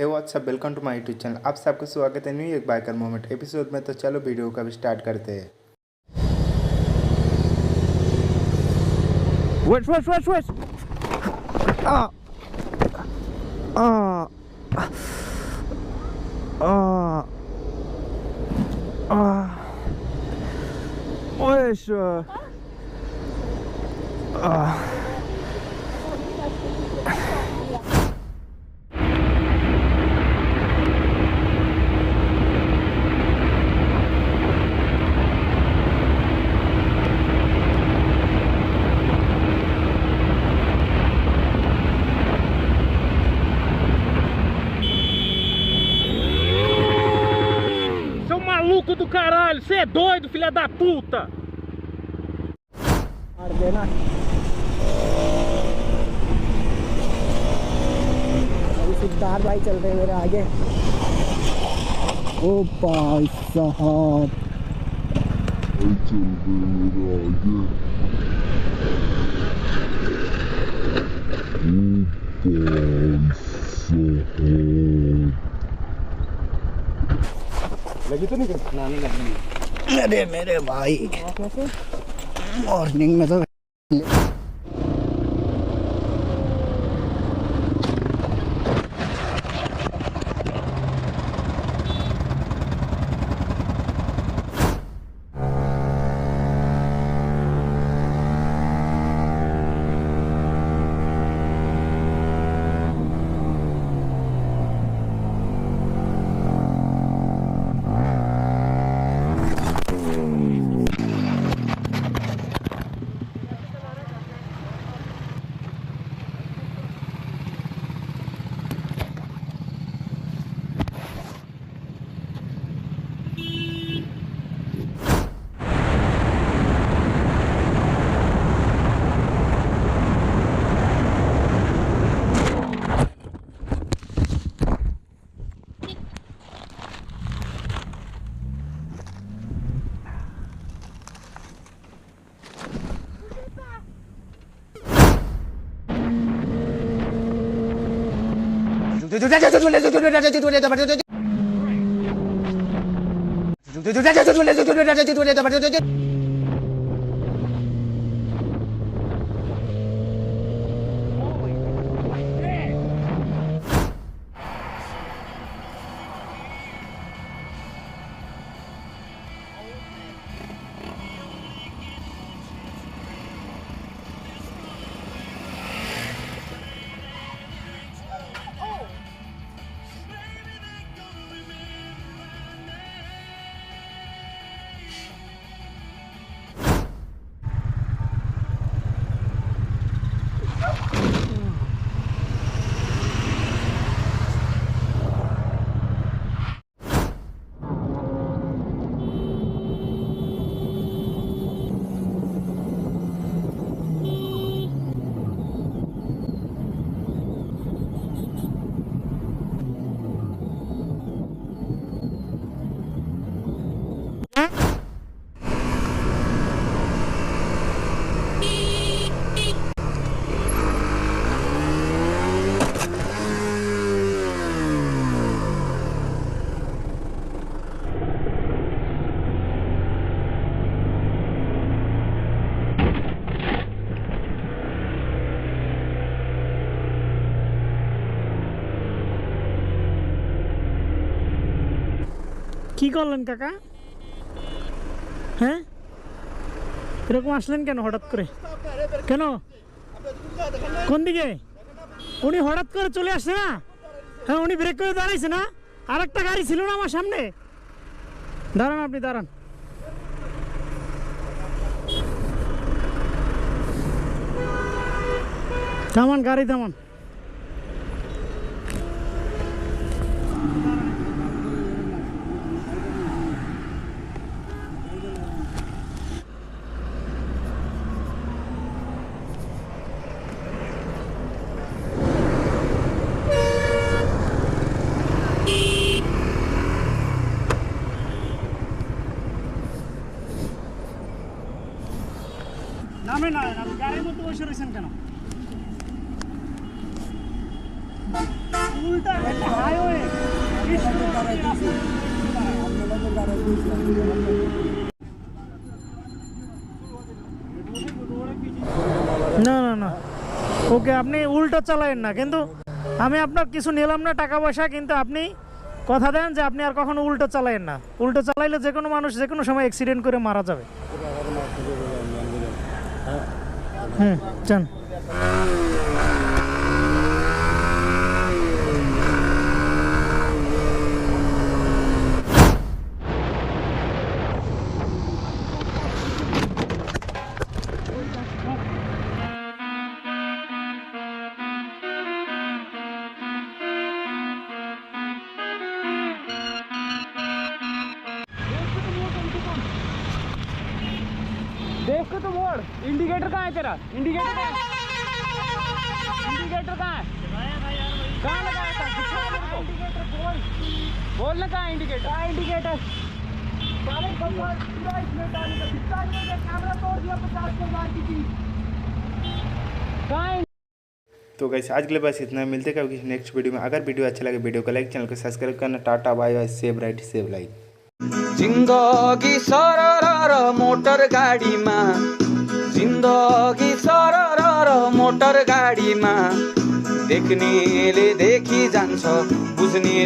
Hey what's up, welcome to my YouTube channel. आप सबका स्वागत है न्यू एक बाइकर मोमेंट एपिसोड में। तो चलो वीडियो का भी स्टार्ट करते हैं। Wait. Ah. Ah. Ah. Ah. Wesh. Ah. Maluco do caralho, você é doido, filha da puta! मार देना अभी सिद्धार्थ भाई चल रहे हैं मेरे आगे। ओ भाई साहब लगी तो नहीं लगी। अरे मेरे भाई मॉर्निंग में तो কি করলেন কাকা? হ্যাঁ, এরকম আসলেন কেন হঠাৎ করে? কেন, কোন দিকে? উনি হঠাৎ করে চলে আসছে না? হ্যাঁ, উনি ব্রেক করে দাঁড়াইছে না? আর একটা গাড়ি ছিল না আমার সামনে? দাঁড়ান, আপনি দাঁড়ান। থামান, গাড়ি থামান। নামে না, আপনি গাড়ির মধ্যে বসে রয়েছেন কেন? উল্টা একটা হাইওয়ে না না না ওকে আপনি উল্টো চালায়েন না কিন্তু আমি আপনার কিছু নিলাম না টাকা পয়সা কিন্তু আপনি কথা দেন যে আপনি আর কখনো উল্টো চালায়েন না উল্টো চালাইলে যে কোনো মানুষ যে কোনো সময় অ্যাক্সিডেন্ট করে মারা যাবে হুম চান देख के तो मोड़ इंडिकेटर कहाँ है तेरा इंडिकेटर कहाँ है इंडिकेटर कहाँ है कहाँ लगाया था दिखा मेरे को इंडिकेटर बोल ना कहाँ इंडिकेटर इंडिकेटर कैमरा तोड़ दिया 50,000 की चीज कहाँ है तो गाइस आज के लिए बस इतना, मिलते हैं कभी नेक्स्ट वीडियो में। अगर वीडियो अच्छा लगे वीडियो को लाइक, चैनल को सब्सक्राइब करना। Tata bye bye, save right save life. जिन्दगी सरर मोटर गाडीमा जिन्दगी सरर मोटर गाडीमा देख्नेले देखि जान्छ बुझ्नेले